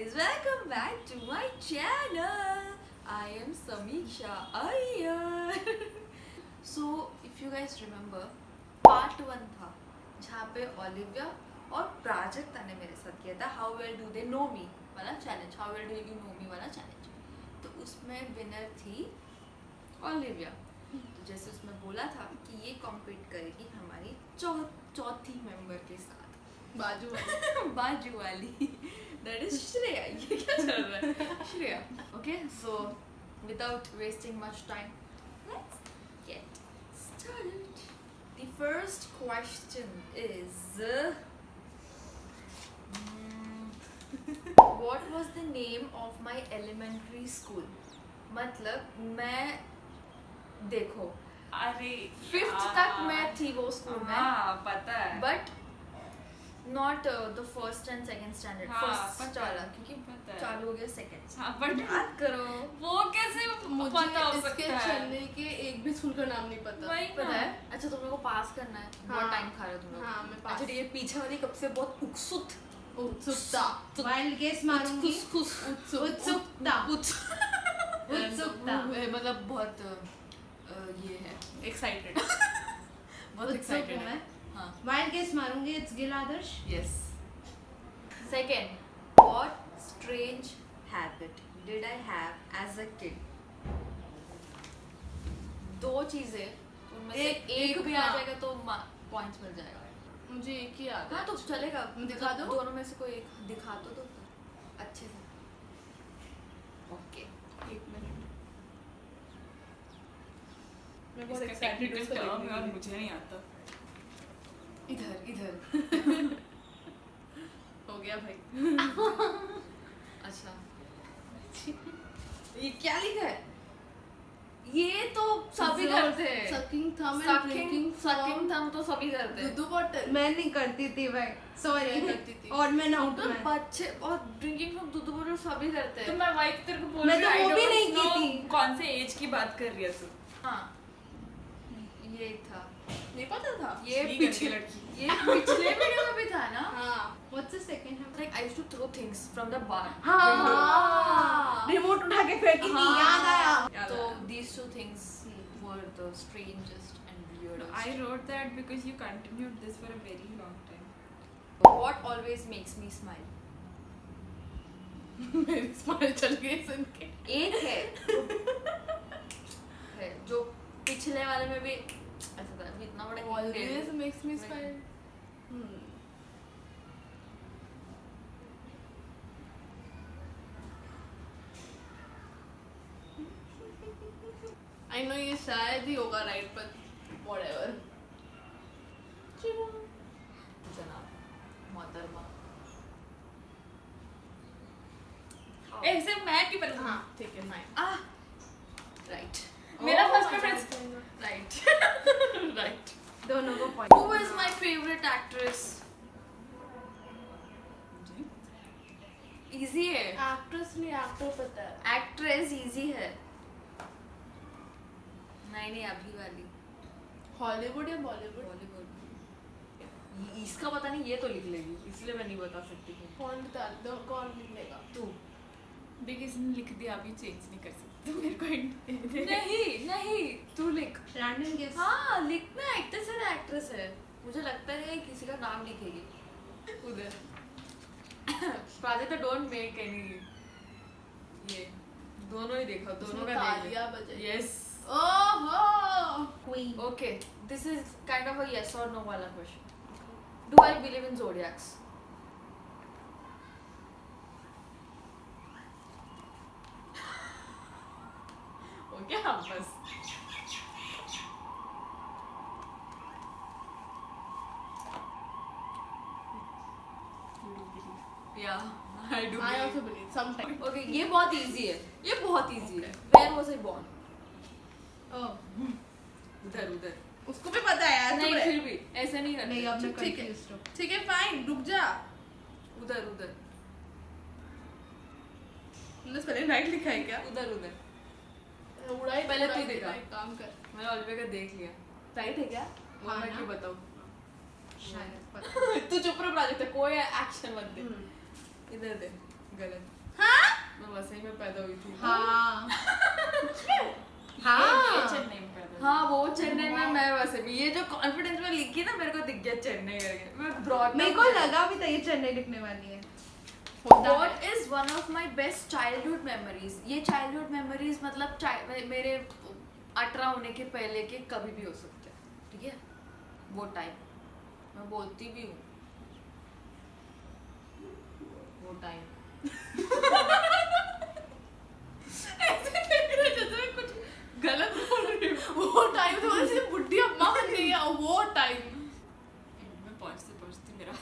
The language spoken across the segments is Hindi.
guys, welcome back to my channel. I am Samiksha Iyer. So if you guys remember, part 1 था जहाँ पे ओलिविया और प्राजक्ता ने मेरे साथ किया था How well do they know me वाला challenge, How well do you know me वाला चैलेंज. तो उसमें विनर थी ओलिविया. तो जैसे उसमें बोला था कि ये कॉम्पीट करेगी हमारी चौथी मेंबर के साथ, बाजू वाली दैट इज श्रेया. ये क्या चल रहा है Shreya. Okay, so without wasting much time, let's get started. The first question is what was the name of my elementary school. मतलब मैं देखो अरे 5th तक मैं थी वो स्कूल में. हाँ पता है. But not the first and second standard. First वाला क्योंकि पता है. चालू हो गया सेकंड. हाँ बट याद करो वो कैसे मुझे पता हो इसके सकता है. चलने के एक भी स्कूल का नाम नहीं पता. वही पता है. अच्छा तुम लोग को पास करना है. बहुत हाँ. टाइम खा रहे हो तुम लोग. हाँ, मैं पास. अच्छा ये पीछे वाली कब से बहुत उत्सुकता. वाइल्ड गेस मारूंगी. उत्सुकता. उत्सुकता. मतलब बहुत ये है एक्साइटेड. बहुत उत्सुक एक्साइटेड हूँ है. मैं. हाँ. वाइल्ड गेस मारूंगी. It's Gill Adarsh. Yes. Second, what strange habit did I have as a kid? दो चीजें उनमें से एक भी आ हाँ. जाएगा तो पॉइंट्स मिल जाएगा. मुझे एक ही याद है. हाँ तो चलेगा. दिखा दो. दोनों में से कोई एक दिखा दो अच्छे से. ओके. एक मिनट. मैं बहुत इसका एक्साइटेड टेक्निकल हूँ टर्म है और इसको मुझे नहीं आता. इधर हो गया भाई. अच्छा. ये क्या लिखा है? ये तो सभी करते हैं. Sucking thumb and sucking drinking sucking thumb तो सभी करते हैं. दूध बॉटल. मैं नहीं करती थी भाई. सॉरी. मैं करती थी. और मैं आउट तो में. बच्चे और ड्रिंकिंग फ्रॉम दूध बोतल सभी करते तो हैं. मैं वाइट तेरे को बोल मैं रही तो हूँ, वो I भी don't नहीं की know थी. कौन से एज की बात कर रही है तू. हाँ ये था. नहीं पता था. ये ठीक है, पिछले लड़की. ये पिछले वीडियो में भी था ना. हाँ. What's the second habit? Like I used to throw things from the bar. हाँ. रिमोट उठा के फेंकी थी. याद आया. तो these two things were the strangest and weirdest. I wrote that because you continued this for a very long time. What always makes me smile? मेरी स्माइल चल गई सुन के. एक है जो पिछले वाले में भी ऐसा था. अभी इतना बड़ा Always makes me smile. I know ये शायद ही होगा राइट पर whatever. जनाब मोहतरमा. ऐसे मैं की पर हाँ ठीक है फाइन. Ah, right. मेरा Oh first my preference. God. Right. Right. दोनों को point. Who is my favorite actress? Easy है. Actress नहीं actor पता है. Actress easy है. नहीं अभी वाली Hollywood या Bollywood? बॉलीवुड. इसका पता नहीं, ये तो लिख लेगी इसलिए मैं नहीं बता सकती हूँ. कौन बता दो कौन लिखेगा? तू. बिकॉज़ ने लिख दिया अभी चेंज नहीं कर सकती. तो मेरे को hint नहीं तू लिख. Random guess. हाँ लिखना. एक्ट्रेस है ना एक्ट्रेस है. मुझे लगता है किसी का नाम लिखेगी उधर. Prajakta don't make any. ये दोनों ही देखो. दोनों का तालियां बजाई. यस. ओहो. Queen. Okay, this is kind of a yes or no wala question. Do I believe in zodiacs? हो गया बस. Yeah, I do. I believe. also believe sometimes. Okay, ये बहुत easy है. ये बहुत easy है. Where was I born? उधर. उसको भी पता है यार. नहीं चुप फिर भी ऐसे नहीं करते. नहीं अब मैं ठीक है. कंफ्यूज्ड हूँ. ठीक है फाइन रुक जा. उधर. तुमने स्पेलिंग राइट लिखा है क्या? उधर. उड़ाई पहले तू उड़ाई दिखा. एक काम कर. मैंने ऑलवे का देख लिया. राइट है क्या? वो हाँ मैं ना? क्यों बताऊँ. शायद पता. तू चुप रहो प्राजक्ता. कोई एक्शन मत दे. इधर दे. गलत। हाँ मैं वसई में पैदा हुई थी। हाँ ये चेन्नई में पैदा हुई। हाँ वो चेन्नई में, मैं वैसे भी ये जो कॉन्फिडेंस में लिखी ना, मेरे को दिख गया चेन्नई करके। मैं ब्रॉड मेरे को लगा भी था ये चेन्नई लिखने वाली है। What is one of my best childhood memories? ये childhood memories मतलब मेरे 18 होने के पहले के कभी भी हो सकते हैं, ठीक है? वो टाइम मैं बोलती भी हूँ, वो टाइम। ऐसे देख रहे जैसे मैं कुछ गलत बोल रही हूँ। वो टाइम तो ऐसे बुढ़ी अम्मा बन गई है। वो टाइम मैं पहुँचती मेरा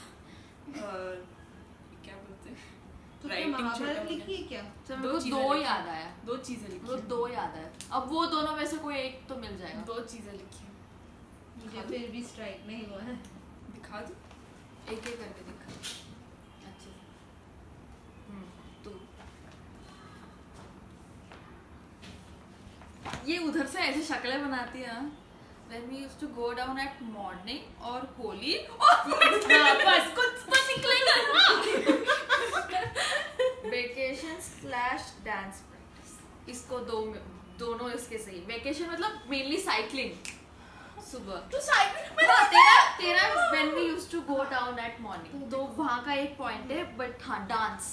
क्या बोलते हैं, तो क्या Writing महाभारत छोटा लिखी है क्या? तो मेरे को दो याद आया, दो चीजें लिखी वो हैं। दो याद आया। अब वो दोनों में से कोई एक तो मिल जाएगा। दो चीजें लिखी हैं। मुझे फिर भी स्ट्राइक नहीं हुआ है। दिखा दूँ? एक एक करके दिखा अच्छे से। तू ये उधर से ऐसे शक्लें बनाती है। When we used to go down at morning or holy बस कुछ बस निकलेगा ना। vacation / dance practice, इसको दोनों इसके सही। वेकेशन मतलब मेनली साइकिलिंग सुबह। तो साइकिल हाँ, तेरा when we used to go down at morning, तो वहाँ का एक पॉइंट है। बट हाँ डांस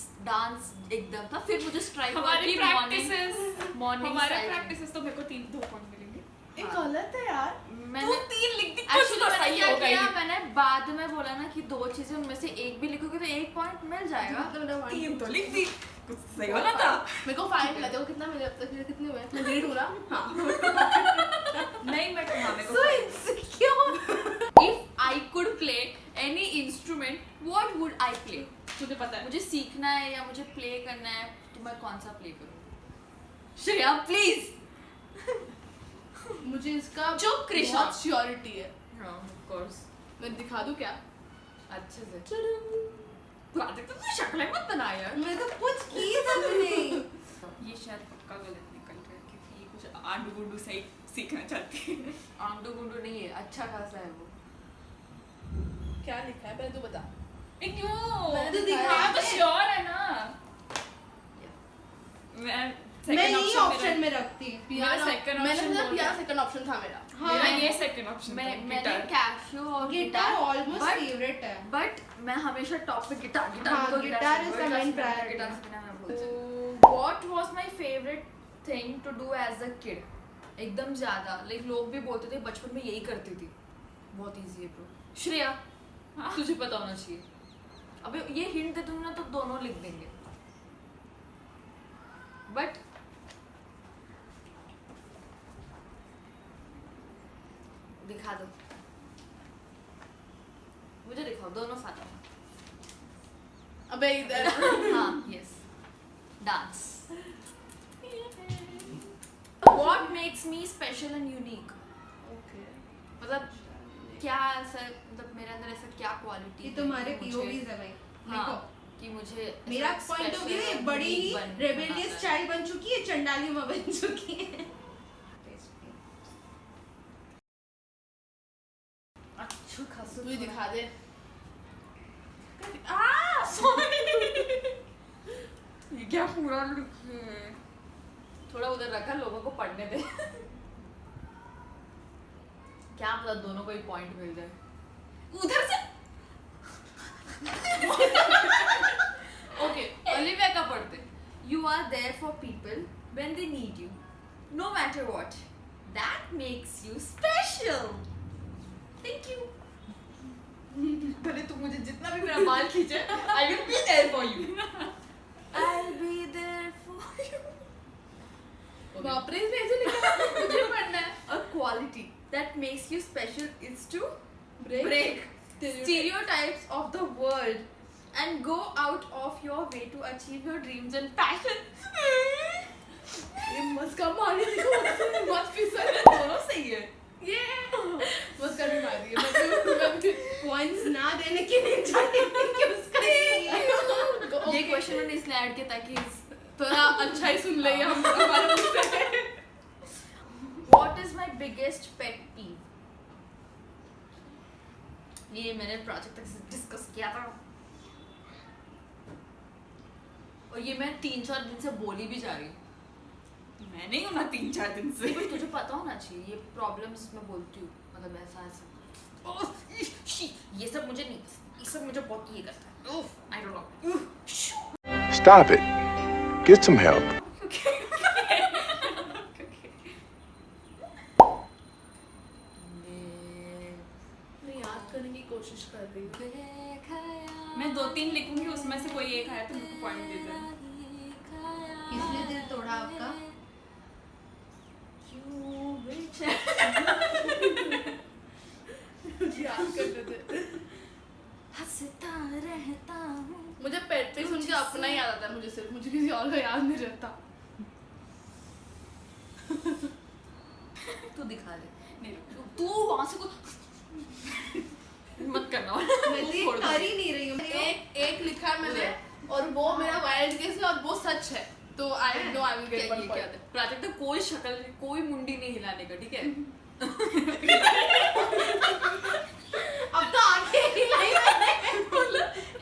एकदम था। फिर मुझे स्ट्राइक हमारी प्रैक्टिसेस मॉर्निंग प्रैक्टिसेस तो मेरे को 2 पॉइंट मिलेंगे। ये गलत है यार। तू 3 लिख दी, कुछ Actually, तो मैंने सही क्या होगा किया, ही। मैंने बाद में बोला ना कि 2 चीजें उनमें से एक भी लिखोगे तो 1 पॉइंट मिल जाएगा। 3 तो लिख दी, कुछ सही होना था। मेरे को 5 मिला था। वो कितना मिला अब तक? कितने हुए? मैं रीड हूँ ना। हाँ। नहीं मैं हाँ मेरे को So insecure. If I could play any instrument, what would I play? तुझे पता है। मुझे सीखना है या मुझे प्ले करना है, तो मैं कौन सा प्ले करूँ? श्रेया प्लीज। मुझे इसका चुप, कृष्णा। बहुत श्योरिटी है। हाँ ऑफ कोर्स, मैं दिखा दूँ क्या? अच्छे से। कार्तिक तो तू शक्लें मत बना यार। मैं तो कुछ की तुमने। ये शायद पक्का गलत निकल रहा है क्योंकि ये कुछ आंडू गुंडू सही सीखना चाहती है। आंडू गुंडू नहीं है, अच्छा खासा है वो। क्या लिखा है पहले तू बता। क्यों? मैंने तो दिखा दिखाया तो है। श्योर है ना। मैं यही ऑप्शन में रखती। मेरा second मैंने option सोचा बोल पियानो रहा। सेकंड ऑप्शन था मेरा। मेरा ये सेकंड ऑप्शन था। मैंने कैशो और guitar guitar almost but- favourite है। बट मैं हमेशा टॉप पे गिटार हाँ, को guitar is the main priority. Guitar से बिना मैं बोल सकती। What was my favorite thing to do as a kid? एकदम ज्यादा लाइक लोग भी बोलते थे बचपन में यही करती थी। बहुत इजी है ब्रो। श्रेया तुझे पता होना चाहिए। अबे ये हिंट दे दूंगा तो दोनों लिख देंगे। बट दिखा दो, मुझे दिखाओ दोनों साथ में। अबे इधर। हाँ yes dance. What makes me special and unique? Okay. मतलब क्या ऐसा, मतलब मेरे अंदर ऐसा क्या क्वालिटी ये तुम्हारे POVs है भाई। हाँ देखो कि मुझे मेरा ऐसा पॉइंट ऑफ special व्यू और बड़ी ही unique बनाता रेबेलियस है। चाइल्ड बन चुकी है, चंडाली माँ बन चुकी है। अच्छू खासू तू ही दिखा दे। ये क्या पूरा थोड़ा उधर रखा, लोगों को पढ़ने दे। क्या मतलब दोनों को ही पॉइंट मिल जाए उधर से। ओके ओलिविया का पढ़ते। You are there for people when they need you, no matter what, that makes you special. Thank you. भले तू मुझे जितना भी मेरा बाल खींचे, I will be there for you. I'll be there for you. बाप रे इसमें ऐसे लिखा है, मुझे पढ़ना है। A quality that makes you special is to Break break stereotypes of the world and go out of your way to achieve your dreams and passion. ये मस्का मारी देखो, मत फिसल। दोनों सही है। ये मस्का भी मारी है। मैं पॉइंट्स ना देने के लिए चाहती थी कि उसका ये क्वेश्चन मैंने इसलिए ऐड किया ताकि थोड़ा अच्छा ही सुन ले हम हमारे मुंह से। What is my biggest pet peeve? ये मैंने प्रोजेक्ट तक डिस्कस किया था। और ये मैं 3-4 दिन से बोली भी जा रही हूँ। मैं नहीं हूँ ना 3-4 दिन से। पर तुझे पता होना चाहिए ये प्रॉब्लम्स मैं बोलती हूँ, मतलब ऐसा ऐसा ओह, शी, ये सब मुझे नहीं, ये सब मुझे बहुत ये करता है। I don't know. Stop it. Get some help. मैं याद करने की कोशिश कर रही हूँ। मैं 2-3 लिखूंगी, उसमें से कोई एक आया तो मेरे को पॉइंट दे देना। किसने दिल तोड़ा आपका? मुझे याद करने दे। हंसता रहता हूँ। मुझे पेट पे सुन के अपना ही याद आता है, मुझे सिर्फ, मुझे किसी और का याद नहीं रहता। तू दिखा दे। नहीं, तू वहां से कुछ मत करना। मैं तो कर ही नहीं रही हूँ। एक लिखा है मैंने और वो मेरा वाइल्ड गेस है और वो सच है, तो I know I will get one point. Prajakta कोई शक्ल, कोई मुंडी नहीं हिलाने का, ठीक है? अब तो आगे हिलाई मैंने।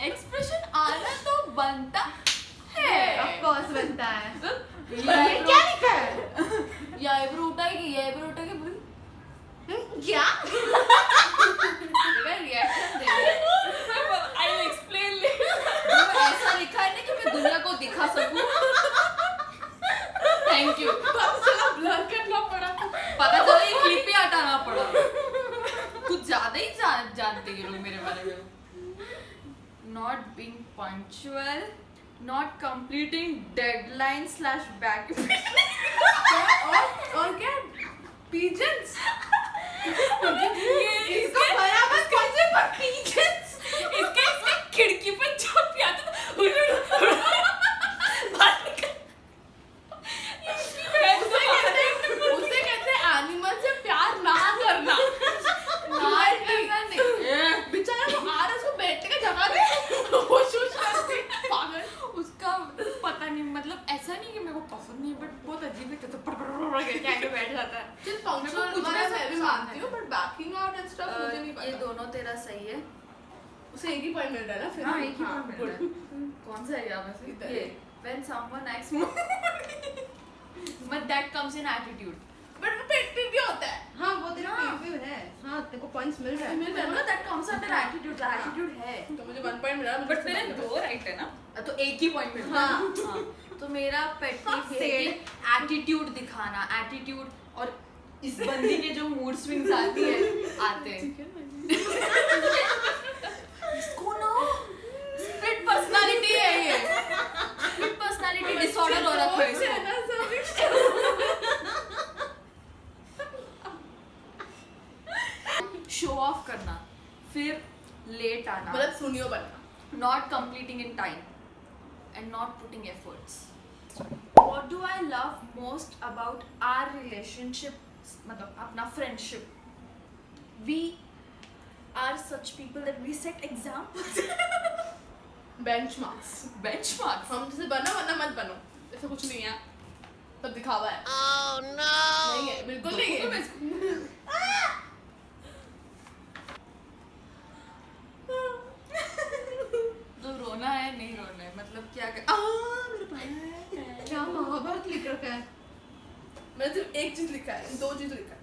एक्सप्रेशन आना तो बनता है। ऑफ कोर्स बनता है। ये क्या लिखा है? ये आईब्रो उठाएगी, ये आईब्रो उठाएगी, बोल क्या? Reaction they. I will explain ऐसा लिखा है ना कि मैं दुनिया को दिखा सकूं। Thank you. चला ब्लर करना पड़ा। पता चला ये क्लिप ही हटाना पड़ा। कुछ ज्यादा ही जानते ये लोग मेरे बारे में। Not being punctual, not completing deadline/back. और क्या? Pigeons? इसको बराबर कैसे पर pigeons? इसके खिड़की पे छत पे आता था। उसे कहते हैं एनिमल से प्यार ना करना। बेचारा वो आ रहा है, उसको बैठने का जगह दे। होश करती पागल। उसका पता नहीं, मतलब ऐसा नहीं कि मेरे को पसंद नहीं, बट बहुत अजीब है, तो करके आके बैठ जाता है। चल पंक्चुअल कुछ वाला भी मैं भी सब मानती हूँ, but banking out and stuff मुझे नहीं ये पता। दोनों तेरा सही है। उसे एक ही पॉइंट मिल रहा है ना फिर? हाँ, एक ही point मिल रहा है। कौन सा है यहाँ पे? इधर। ये when someone acts more but that comes in attitude. But वो पेट पे भी होता है। हाँ वो तेरा हाँ। पेज पे है। हाँ तेरे को पॉइंट्स मिल रहा है। मिल रहा है बोला ना? that comes under attitude. The attitude है। तो मुझे 1 पॉइंट मिला। बट मेरे 2 राइट है ना। तो एक ही पॉइंट मिलता है। हाँ। हाँ। तो मेरा पेट हाँ, पीव है एटीट्यूड दिखाना, एटीट्यूड, और इस बंदी के जो मूड स्विंग्स आती है आते हैं। इसको ना स्प्लिट पर्सनालिटी है, ये स्प्लिट पर्सनालिटी डिसऑर्डर हो रखा है इसको। शो ऑफ करना, फिर लेट आना, मतलब सुनियो बनना। not completing in time and not putting efforts. What do I love most about our relationship, मतलब अपना friendship? We are such people that we set examples. Benchmarks. Benchmarks. हम जैसे बनो वरना मत बनो, ऐसा कुछ नहीं है। सब दिखावा है। नहीं है, बिल्कुल नहीं है। तो रोना है नहीं रोना है, मतलब क्या कर मेरे पास क्या महाभारत लिख रखा है। मैंने सिर्फ एक चीज लिखा है, 2 चीज लिखा है।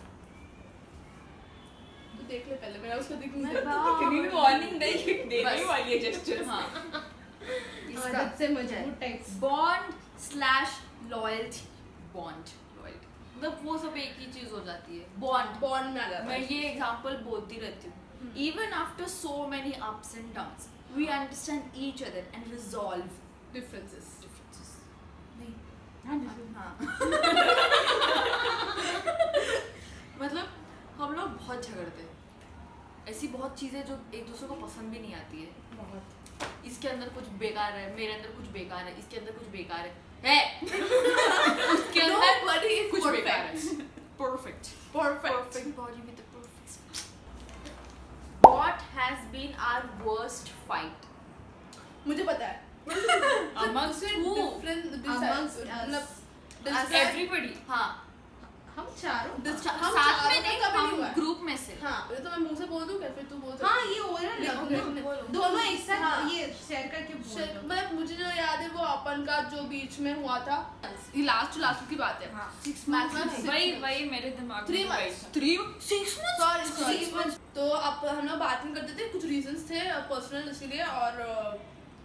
तो देख ले पहले, मैं उसको देखूंगी। कितनी वार्निंग नहीं देने बस। वाली है जेस्चर। हाँ। आदत से मजबूत टाइप्स। bond/loyalty. Bond, loyalty, मतलब वो सब एक ही चीज हो जाती है। बॉन्ड बॉन्ड में आ जाता मैं है। ये एग्जांपल बोलती रहती हूँ। Even after so many ups and downs, we understand each other and resolve differences. differences. नहीं, हाँ हाँ। मतलब हम लोग बहुत झगड़ते हैं, ऐसी बहुत चीजें जो एक दूसरे को पसंद भी नहीं आती है। बहुत। इसके अंदर कुछ बेकार है, मेरे अंदर कुछ बेकार है, इसके अंदर कुछ बेकार है उसके अंदर Nobody is कुछ perfect. बेकार है। Perfect. Perfect. Perfect body with the perfect smile. What has been our worst fight? मुझे पता है। Amongst उससे who? different Amongst us. मतलब As everybody. हाँ, हम चारों हम साथ चारों में का नहीं, कभी नहीं हम हुआ है। ग्रुप में से। हाँ ये तो मैं मुंह से बोल दूं क्या फिर तू बोल हाँ ये ओरल ये है ओरल दोनों एक साथ हाँ। ये शेयर करके बोल दो। मतलब मुझे जो याद है वो अपन का जो बीच में हुआ था ये लास्ट की बात है हाँ। 6 months वही मेरे दिमाग 3 में वही months था। 6 months। सॉरी 6 months तो अब हम लोग बात नहीं करते थे कुछ रीजंस थे पर्सनल इसलिए और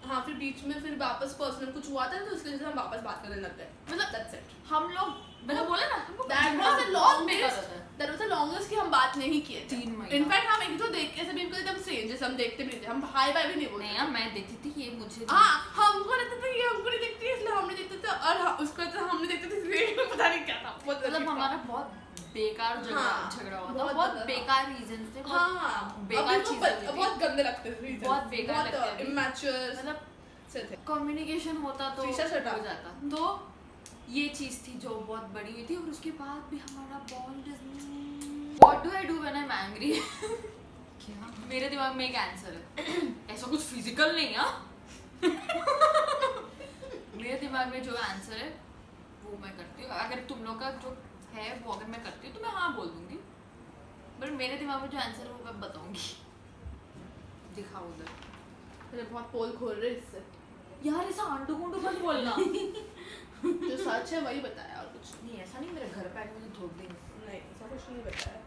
हाँ फिर बीच में फिर वापस पर्सनल कुछ हुआ था तो उसकी वजह से हम वापस बात करने लग गए मतलब दैट्स इट हम लोग मैंने बोला ना दैट वाज द लॉन्गेस्ट कि हम बात नहीं किए 3 महीना। इनफैक्ट हम एक तो देख के सभी एकदम स्ट्रेंजर्स हम देखते भी नहीं थे हम हाय बाय भी नहीं बोलते नहीं यार मैं देखती थी कि ये मुझे हाँ हमको लगता था ये हमको नहीं देखती है इसलिए हम नहीं देखते थे और उसको तो हम नहीं देखते थे इसलिए पता नहीं क्या था मतलब हमारा बहुत बेकार झगड़ा हाँ, झगड़ा हुआ था बहुत बहुत ज्यादा। बेकार रीजंस थे हाँ बेकार चीजें बहुत गंदे लगते थे बहुत बेकार लगते थे। इमैच्योर मतलब से थे कम्युनिकेशन होता तो शीशा शटा। हो जाता तो ये चीज थी जो बहुत बड़ी हुई थी और उसके बाद भी हमारा bond what do I do when I am angry मेरे दिमाग में एक आंसर है ऐसा कुछ फिजिकल नहीं है मेरे दिमाग में जो आंसर है वो मैं करती हूँ अगर तुम लोग का जो है वो अगर मैं करती हूँ तो मैं हाँ बोल दूंगी बट मेरे दिमाग में जो आंसर है वो मैं बताऊंगी दिखाओ उधर मैंने बहुत पोल खोल रहे इससे यार ऐसा आंटू गुंटू मत बोलना जो सच है वही बताया और कुछ नहीं ऐसा नहीं मेरे घर पे आके मुझे धोख देंगे नहीं ऐसा कुछ नहीं बताया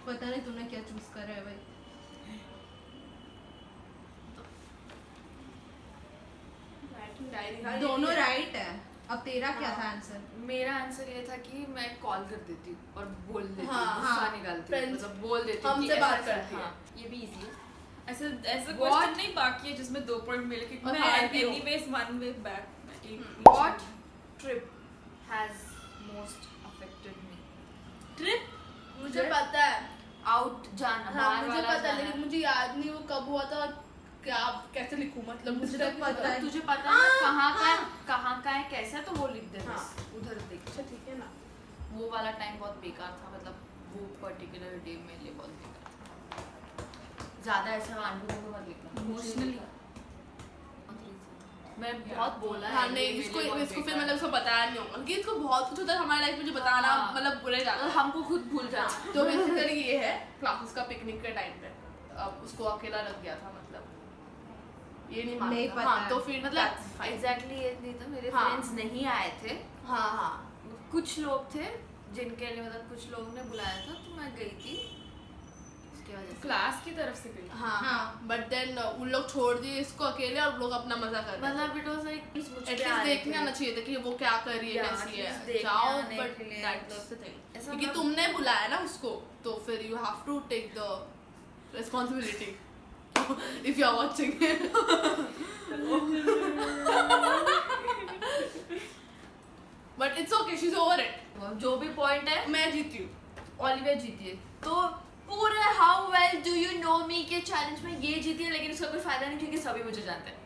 पता नहीं तूने क्या चूज करा है भाई। डायरी दोनों राइट है। अब तेरा क्या था आंसर? मेरा आंसर ये था कि मैं कॉल कर देती हूँ और बोल देती हूँ हाँ, गुस्सा हाँ, निकालती हूँ friends मतलब बोल देती हूँ हमसे कि बात ऐसा ऐसा करती है। हाँ, ये भी इजी है ऐसा ऐसा What? क्वेश्चन नहीं बाकी है जिसमें 2 पॉइंट मिले कि और मैं हारती हूँ। Anyways one way back What trip has most affected me? Trip? मुझे पता है Out जाना हाँ बाहर मुझे वाला पता है जाना। लेकिन मुझे याद नहीं वो कब हुआ था और क्या कैसे लिखूं मतलब मुझे तो पता है। तुझे पता है कहाँ का है कैसा है तो वो लिख दे हाँ। बस उधर देख अच्छा ठीक है ना वो वाला टाइम बहुत बेकार था मतलब वो पर्टिकुलर डे मेरे लिए बहुत बेकार था ज्यादा ऐसा आंटू को मत लिखना Emotionally। मैं बहुत बोला है हाँ नहीं ये इसको मेरे लिए बहुत इसको फिर बेकार मतलब उसको बताया नहीं होगा क्योंकि इसको बहुत कुछ होता है हमारी लाइफ में जो बताना हाँ। मतलब बुरे जाता है है हमको खुद भूल जाना तो बेसिकली ये है क्लासेस का पिकनिक के टाइम पे अब उसको अकेला रख गया था मतलब ये नहीं मानता नहीं पता हाँ है। तो फिर मतलब एग्जैक्टली ये नहीं था मेरे हाँ। फ्रेंड्स नहीं आए थे हाँ हाँ कुछ लोग थे जिनके लिए मतलब कुछ लोगों ने बुलाया था तो मैं गई थी उसके वजह से क्लास की तरफ से गई हाँ हाँ बट देन उन लोग छोड़ दिए इसको अकेले और लोग अपना मजा कर रहे थे मतलब इट वाज लाइक एटलीस्ट देखने आना चाहिए था कि वो क्या कर रही है Yeah, कैसी at least है देखने जाओ आने बट के लिए दैट्स द थिंग ऐसा क्योंकि मतलब- तुमने बुलाया ना उसको तो फिर you have to take the responsibility if you are watching but it's okay she is over it जो भी पॉइंट है मैं जीती हूँ ओलिविया जीती है तो पूरे how well do you know me के चैलेंज में ये जीती है लेकिन उसका कोई फायदा नहीं क्योंकि सभी मुझे जानते हैं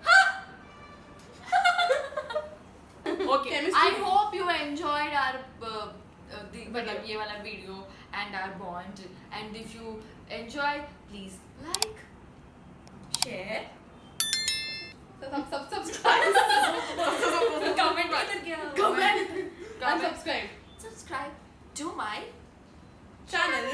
okay Chemistry. I hope you enjoyed our मतलब ये वाला video and our bond and if you enjoy please like share सब सब्सक्राइब कमेंट कर क्या comment subscribe subscribe to my channel